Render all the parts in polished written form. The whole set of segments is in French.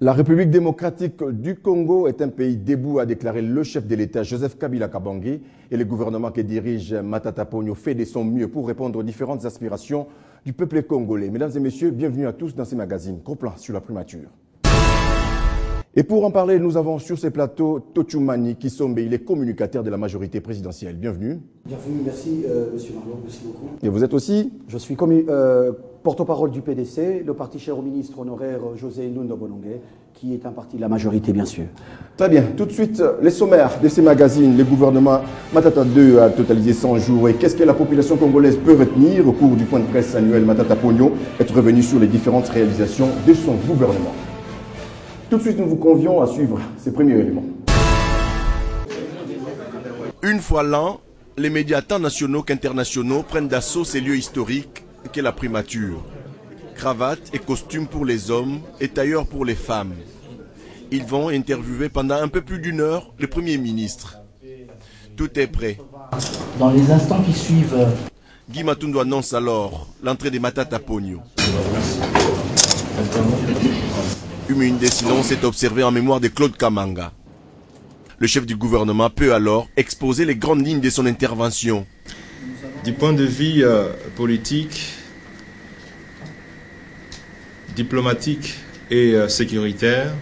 La République démocratique du Congo est un pays debout, a déclaré le chef de l'État Joseph Kabila Kabange, et le gouvernement que dirige Matata Ponyo fait de son mieux pour répondre aux différentes aspirations du peuple congolais. Mesdames et messieurs, bienvenue à tous dans ces magazines. Gros plan sur la primature. Et pour en parler, nous avons sur ces plateaux Tochumani Kisombe, il est communicateur de la majorité présidentielle. Bienvenue. Bienvenue, merci Monsieur Marlon, merci beaucoup. Et vous êtes aussi? Je suis porte-parole du PDC, le parti cher au ministre honoraire José Ndundo Bolongue, qui est un parti de la majorité, bien sûr. Très bien. Tout de suite, les sommaires de ces magazines. Le gouvernement Matata 2 a totalisé 100 jours. Et qu'est-ce que la population congolaise peut retenir au cours du point de presse annuel Matata Ponyo, être revenu sur les différentes réalisations de son gouvernement? Tout de suite, nous vous convions à suivre ces premiers éléments. Une fois l'an, les médias tant nationaux qu'internationaux prennent d'assaut ces lieux historiques qu'est la primature. Cravates et costumes pour les hommes et tailleurs pour les femmes. Ils vont interviewer pendant un peu plus d'une heure le Premier ministre. Tout est prêt. Dans les instants qui suivent... Guy Matundu annonce alors l'entrée des Matata Ponyo. Une minute de silence est observée en mémoire de Claude Kamanga. Le chef du gouvernement peut alors exposer les grandes lignes de son intervention. Du point de vue politique, diplomatique et sécuritaire,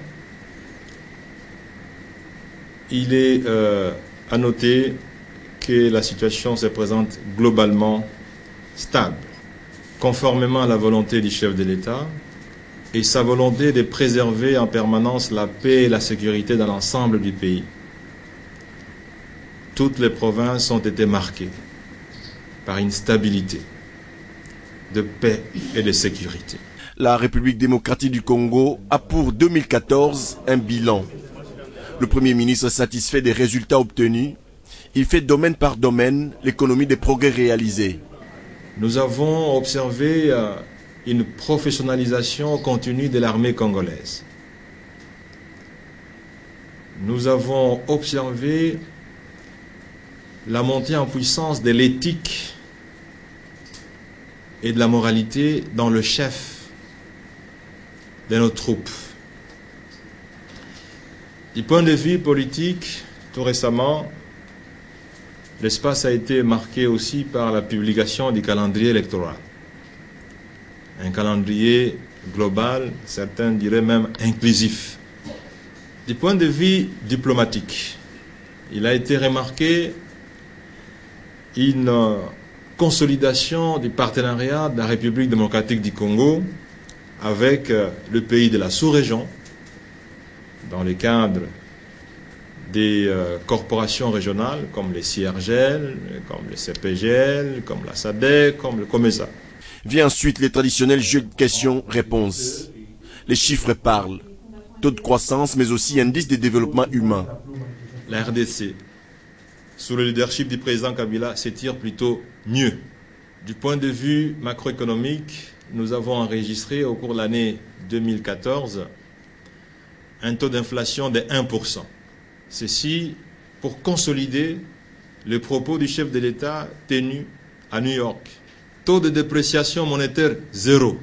il est à noter que la situation se présente globalement stable, conformément à la volonté du chef de l'État et sa volonté de préserver en permanence la paix et la sécurité dans l'ensemble du pays. Toutes les provinces ont été marquées par une stabilité de paix et de sécurité. La République démocratique du Congo a pour 2014 un bilan. Le Premier ministre est satisfait des résultats obtenus. Il fait domaine par domaine l'économie des progrès réalisés. Nous avons observé une professionnalisation continue de l'armée congolaise. Nous avons observé la montée en puissance de l'éthique et de la moralité dans le chef de nos troupes. Du point de vue politique, tout récemment, l'espace a été marqué aussi par la publication du calendrier électoral. Un calendrier global, certains diraient même inclusif. Du point de vue diplomatique, il a été remarqué une consolidation du partenariat de la République démocratique du Congo avec le pays de la sous-région, dans le cadre des corporations régionales comme les CIRGL, comme le CPGL, comme la SADC, comme le COMESA. Vient ensuite les traditionnels jeux de questions-réponses. Les chiffres parlent. Taux de croissance, mais aussi indice de développement humain. La RDC, sous le leadership du président Kabila, s'étire plutôt mieux. Du point de vue macroéconomique, nous avons enregistré au cours de l'année 2014 un taux d'inflation de 1%. Ceci pour consolider le propos du chef de l'État tenu à New York. Taux de dépréciation monétaire 0.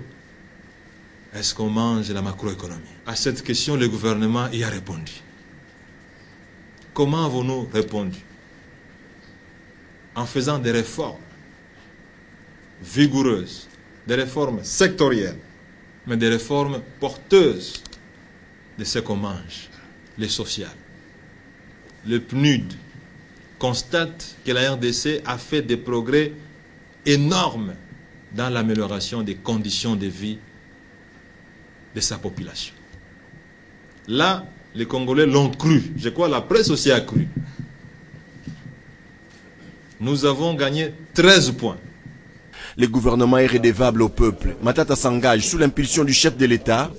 Est-ce qu'on mange la macroéconomie? À cette question, le gouvernement y a répondu. Comment avons-nous répondu? En faisant des réformes vigoureuses, des réformes sectorielles, mais des réformes porteuses de ce qu'on mange, les sociales. Le PNUD constate que la RDC a fait des progrès énormes dans l'amélioration des conditions de vie de sa population. Là, les Congolais l'ont cru. Je crois que la presse aussi a cru. Nous avons gagné 13 points. Le gouvernement est redevable au peuple. Matata s'engage sous l'impulsion du chef de l'État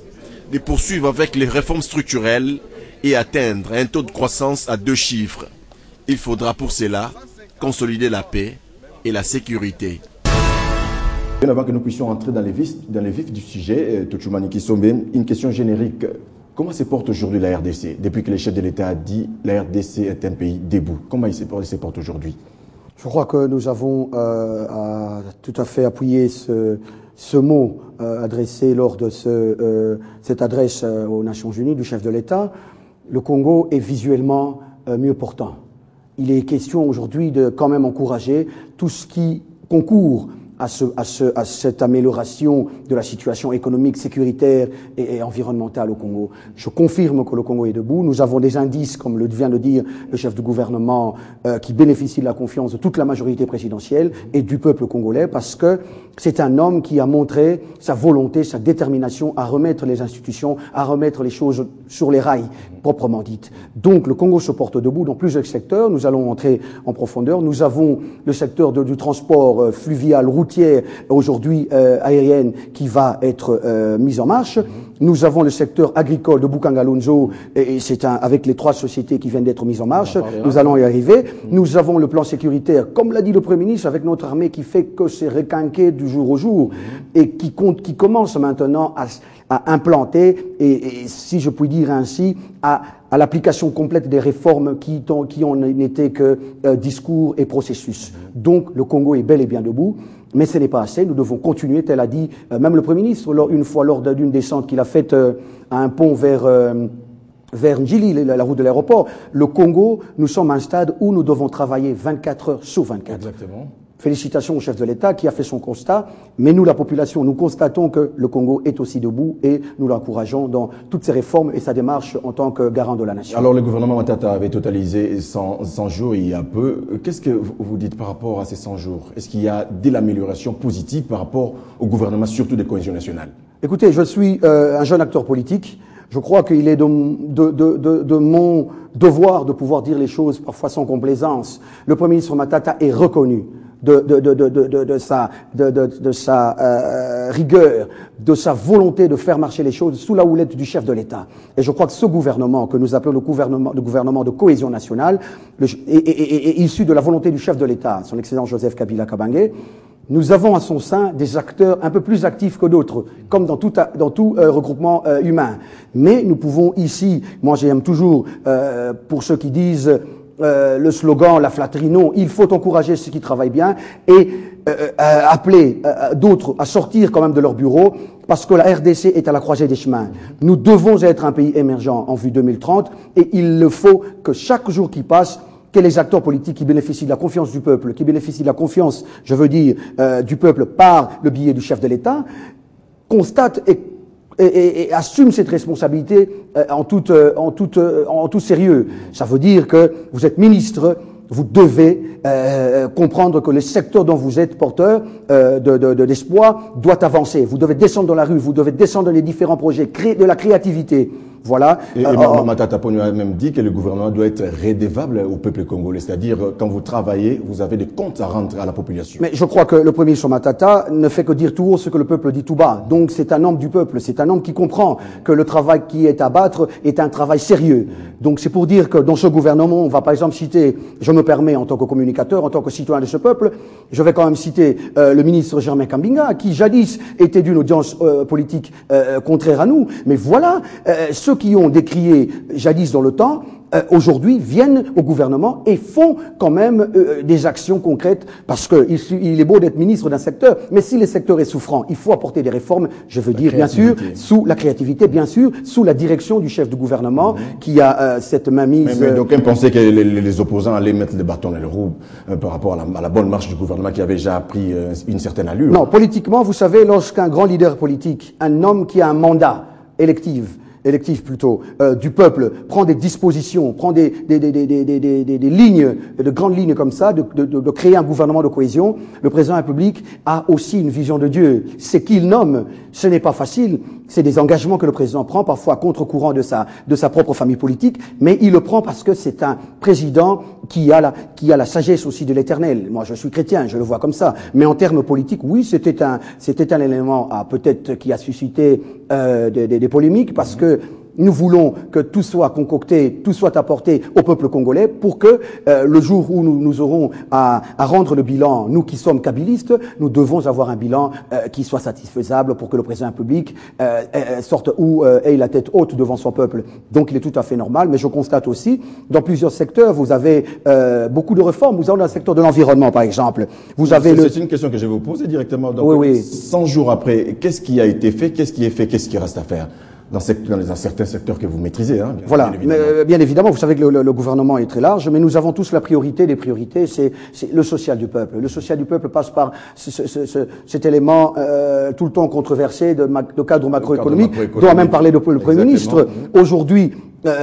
de poursuivre avec les réformes structurelles et atteindre un taux de croissance à 2 chiffres. Il faudra pour cela consolider la paix et la sécurité. Bien avant que nous puissions entrer dans les vifs du sujet, Tochumani Kisombe, une question générique. Comment se porte aujourd'hui la RDC? Depuis que le chef de l'État a dit la RDC est un pays debout, comment il se porte aujourd'hui? Je crois que nous avons tout à fait appuyé ce mot adressé lors de cette adresse aux Nations Unies du chef de l'État, le Congo est visuellement mieux portant. Il est question aujourd'hui de quand même encourager tout ce qui concourt à cette amélioration de la situation économique, sécuritaire et environnementale au Congo. Je confirme que le Congo est debout. Nous avons des indices, comme le vient de dire le chef du gouvernement, qui bénéficient de la confiance de toute la majorité présidentielle et du peuple congolais, parce que c'est un homme qui a montré sa volonté, sa détermination à remettre les institutions, à remettre les choses sur les rails, proprement dites. Donc le Congo se porte debout dans plusieurs secteurs. Nous allons entrer en profondeur. Nous avons le secteur du transport fluvial, routier, aujourd'hui aérienne, qui va être mise en marche. Nous avons le secteur agricole de Bukangalonzo, et c'est avec les 3 sociétés qui viennent d'être mises en marche. Nous allons y arriver. Nous avons le plan sécuritaire, comme l'a dit le Premier ministre, avec notre armée qui fait que c'est requinqué du jour au jour et qui commence maintenant à implanter et si je puis dire ainsi, à l'application complète des réformes qui ont été que discours et processus. Donc le Congo est bel et bien debout. Mais ce n'est pas assez, nous devons continuer, tel a dit même le Premier ministre, une fois lors d'une descente qu'il a faite à un pont vers Njili, la route de l'aéroport. Le Congo, nous sommes à un stade où nous devons travailler 24 heures sur 24. Exactement. Félicitations au chef de l'État qui a fait son constat, mais nous, la population, nous constatons que le Congo est aussi debout et nous l'encourageons dans toutes ses réformes et sa démarche en tant que garant de la nation. Alors le gouvernement Matata avait totalisé 100 jours il y a peu. Qu'est-ce que vous dites par rapport à ces 100 jours? Est-ce qu'il y a de l'amélioration positive par rapport au gouvernement, surtout de cohésion nationale? Écoutez, je suis un jeune acteur politique. Je crois qu'il est de mon devoir de pouvoir dire les choses parfois sans complaisance. Le Premier ministre Matata est reconnu de sa rigueur, de sa volonté de faire marcher les choses sous la houlette du chef de l'État. Et je crois que ce gouvernement, que nous appelons le gouvernement de cohésion nationale, est issu de la volonté du chef de l'État, son Excellence Joseph Kabila Kabange. Nous avons à son sein des acteurs un peu plus actifs que d'autres, comme dans tout regroupement humain. Mais nous pouvons ici, moi j'aime toujours, pour ceux qui disent le slogan, la flatterie, non, il faut encourager ceux qui travaillent bien et appeler d'autres à sortir quand même de leur bureau, parce que la RDC est à la croisée des chemins. Nous devons être un pays émergent en vue 2030 et il le faut que chaque jour qui passe, que les acteurs politiques qui bénéficient de la confiance du peuple, qui bénéficient de la confiance, je veux dire, du peuple par le biais du chef de l'État, constatent et assument cette responsabilité en tout sérieux. Ça veut dire que vous êtes ministre, vous devez comprendre que le secteur dont vous êtes porteur d'espoir doit avancer. Vous devez descendre dans la rue, vous devez descendre dans les différents projets, créer de la créativité. Voilà. Et Matata Ponyo a même dit que le gouvernement doit être redevable au peuple congolais. C'est-à-dire, quand vous travaillez, vous avez des comptes à rendre à la population. Mais je crois que le Premier ministre Matata ne fait que dire tout haut ce que le peuple dit tout bas. Donc c'est un homme du peuple, c'est un homme qui comprend que le travail qui est à battre est un travail sérieux. Donc c'est pour dire que dans ce gouvernement, on va par exemple citer, je me permets en tant que communicateur, en tant que citoyen de ce peuple, je vais quand même citer le ministre Germain Kambinga, qui jadis était d'une audience politique contraire à nous. Mais voilà, ceux qui ont décrié jadis dans le temps, aujourd'hui viennent au gouvernement et font quand même des actions concrètes, parce que il est beau d'être ministre d'un secteur, mais si le secteur est souffrant, il faut apporter des réformes, je veux dire bien sûr, sous la créativité, bien sûr, sous la direction du chef du gouvernement qui a cette mainmise. Mais d'aucuns pensaient que les opposants allaient mettre des bâtons dans les roues par rapport à la bonne marche du gouvernement qui avait déjà pris une certaine allure. Non, politiquement, vous savez, lorsqu'un grand leader politique, un homme qui a un mandat électif plutôt, du peuple, prend des dispositions, prend des lignes, de grandes lignes comme ça, de créer un gouvernement de cohésion, le président de la République a aussi une vision de Dieu. C'est qu'il nomme, ce n'est pas facile, c'est des engagements que le président prend, parfois à contre-courant de sa propre famille politique, mais il le prend parce que c'est un président qui a la sagesse aussi de l'Éternel. Moi, je suis chrétien, je le vois comme ça. Mais en termes politiques, oui, c'était un élément, peut-être, qui a suscité des polémiques, parce que nous voulons que tout soit concocté, tout soit apporté au peuple congolais pour que le jour où nous aurons à rendre le bilan, nous qui sommes kabylistes, nous devons avoir un bilan qui soit satisfaisable pour que le président public sorte ou ait la tête haute devant son peuple. Donc il est tout à fait normal, mais je constate aussi, dans plusieurs secteurs, vous avez beaucoup de réformes. Vous avez dans le secteur de l'environnement, par exemple. C'est une question que je vais vous poser directement. Donc, oui. 100 jours après, qu'est-ce qui a été fait, qu'est-ce qui est fait, qu'est-ce qui reste à faire dans certains secteurs que vous maîtrisez, hein, voilà, bien évidemment, vous savez que le gouvernement est très large, mais nous avons tous la priorité des priorités, c'est le social du peuple. Le social du peuple passe par cet élément tout le temps controversé de cadre macroéconomique, dont a même parlé le Premier ministre. Aujourd'hui,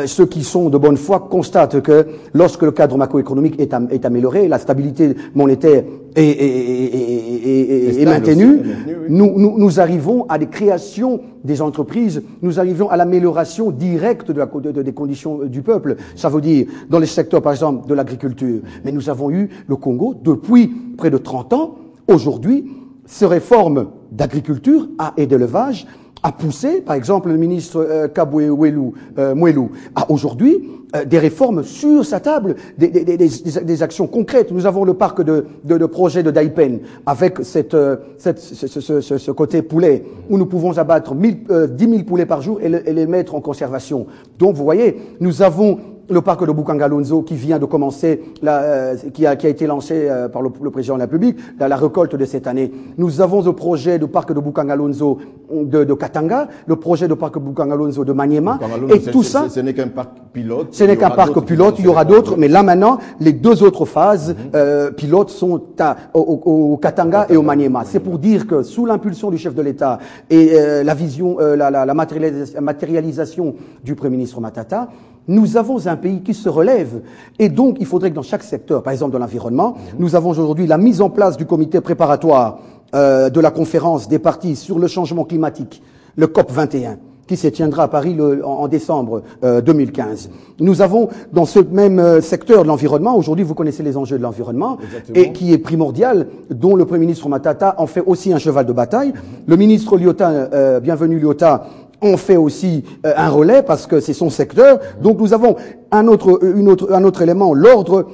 ceux qui sont de bonne foi constatent que lorsque le cadre macroéconomique est amélioré, la stabilité monétaire est maintenue, nous arrivons à des créations des entreprises, nous arrivons à l'amélioration directe des conditions du peuple. Ça veut dire dans les secteurs, par exemple, de l'agriculture. Mais nous avons eu le Congo depuis près de 30 ans. Aujourd'hui, ces réformes d'agriculture et d'élevage a poussé, par exemple, le ministre Kabwe Mwelu a aujourd'hui des réformes sur sa table, des actions concrètes. Nous avons le parc de projet de Daipen avec ce côté poulet où nous pouvons abattre 10 000 poulets par jour et les mettre en conservation. Donc, vous voyez, nous avons le parc de Bukangalonzo qui vient de commencer, qui a été lancé par le président de la République, la récolte de cette année. Nous avons le projet du parc de Bukangalonzo de Katanga, le projet du parc de Bukangalonzo de Maniema, et tout ça. Ce n'est qu'un parc pilote. Ce n'est qu'un parc pilote, il y aura d'autres, mais là maintenant, les deux autres phases pilotes sont au Katanga et au Maniema. C'est pour dire que sous l'impulsion du chef de l'État et la vision, la matérialisation du Premier ministre Matata, nous avons un pays qui se relève et donc il faudrait que dans chaque secteur, par exemple dans l'environnement, nous avons aujourd'hui la mise en place du comité préparatoire de la conférence des parties sur le changement climatique, le COP 21, qui se tiendra à Paris en décembre 2015. Nous avons dans ce même secteur de l'environnement, aujourd'hui vous connaissez les enjeux de l'environnement, et qui est primordial, dont le Premier ministre Matata en fait aussi un cheval de bataille. Le ministre Lyota, bienvenue Lyota, on fait aussi un relais parce que c'est son secteur. Donc nous avons un autre élément, l'ordre.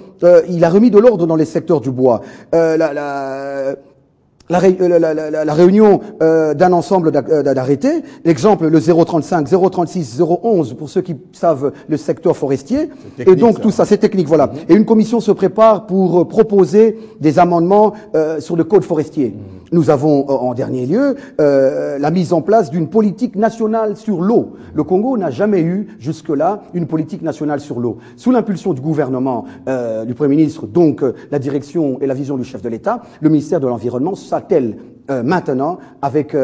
Il a remis de l'ordre dans les secteurs du bois. La réunion d'un ensemble d'arrêtés, l'exemple le 035, 036, 011 pour ceux qui savent le secteur forestier, technique, et donc tout ça c'est technique, voilà. Et une commission se prépare pour proposer des amendements sur le code forestier. Nous avons en dernier lieu la mise en place d'une politique nationale sur l'eau. Le Congo n'a jamais eu jusque-là une politique nationale sur l'eau. Sous l'impulsion du gouvernement, du Premier ministre, donc la direction et la vision du chef de l'État, le ministère de l'Environnement s'attelle maintenant avec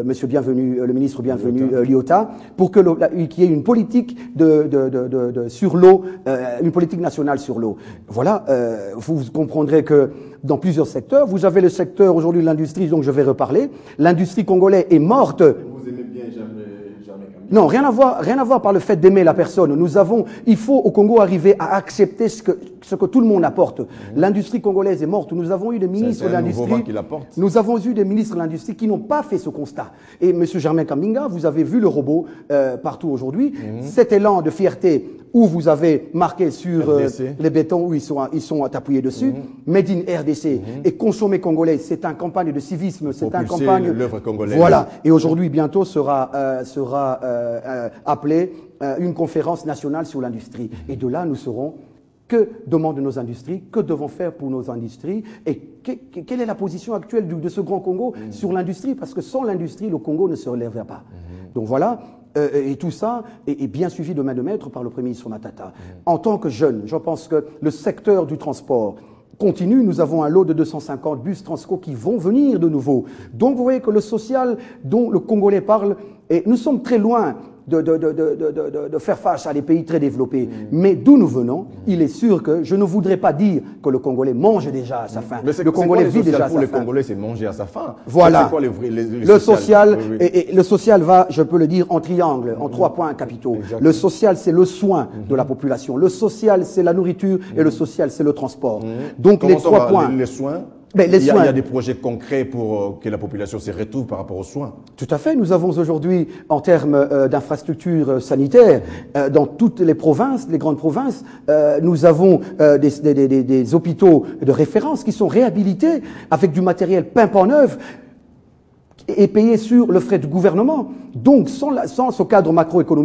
Monsieur Bienvenu, le ministre Bienvenu Lyota, pour que qu'il y ait une politique sur l'eau, une politique nationale sur l'eau. Voilà, vous comprendrez que dans plusieurs secteurs, vous avez le secteur aujourd'hui de l'industrie, donc je vais reparler. L'industrie congolaise est morte. Vous aimez bien jamais Non, rien à voir par le fait d'aimer la personne. Il faut au Congo arriver à accepter ce que tout le monde apporte. L'industrie congolaise est morte. Nous avons eu des ministres de l'industrie. Nous avons eu des ministres de l'industrie qui n'ont pas fait ce constat. Et Monsieur Germain Kambinga, vous avez vu le robot partout aujourd'hui. Cet élan de fierté où vous avez marqué sur les bétons où ils sont appuyés dessus, Made in RDC et consommer congolais, c'est une campagne de civisme, c'est une campagne. L'œuvre congolaise. Voilà. Et aujourd'hui, bientôt sera appelée une conférence nationale sur l'industrie. Et de là, nous saurons que demandent nos industries, que devons faire pour nos industries et quelle est la position actuelle de ce grand Congo sur l'industrie, parce que sans l'industrie, le Congo ne se relèverait pas. Donc voilà. Et tout ça est bien suivi de main de maître par le Premier ministre Matata. En tant que jeune, je pense que le secteur du transport continue. Nous avons un lot de 250 bus Transco qui vont venir de nouveau. Donc vous voyez que le social dont le Congolais parle, et nous sommes très loin de faire face à des pays très développés. Mais d'où nous venons, il est sûr que je ne voudrais pas dire que le Congolais mange déjà à sa faim. Mais le Congolais vit déjà à sa faim. Pour les Congolais, c'est manger à sa faim. Voilà. C'est quoi le social, et le social va, je peux le dire, en triangle, en 3 points capitaux. Exactement. Le social, c'est le soin de la population. Le social, c'est la nourriture, et le social, c'est le transport. Donc comment les 3 points. Les soins. Mais les il y soins. a des projets concrets pour que la population s'y retrouve par rapport aux soins. Tout à fait. Nous avons aujourd'hui, en termes d'infrastructures sanitaires, dans toutes les provinces, les grandes provinces, nous avons des hôpitaux de référence qui sont réhabilités avec du matériel pimpant neuf et payé sur le frais du gouvernement. Donc, sans ce cadre macroéconomique,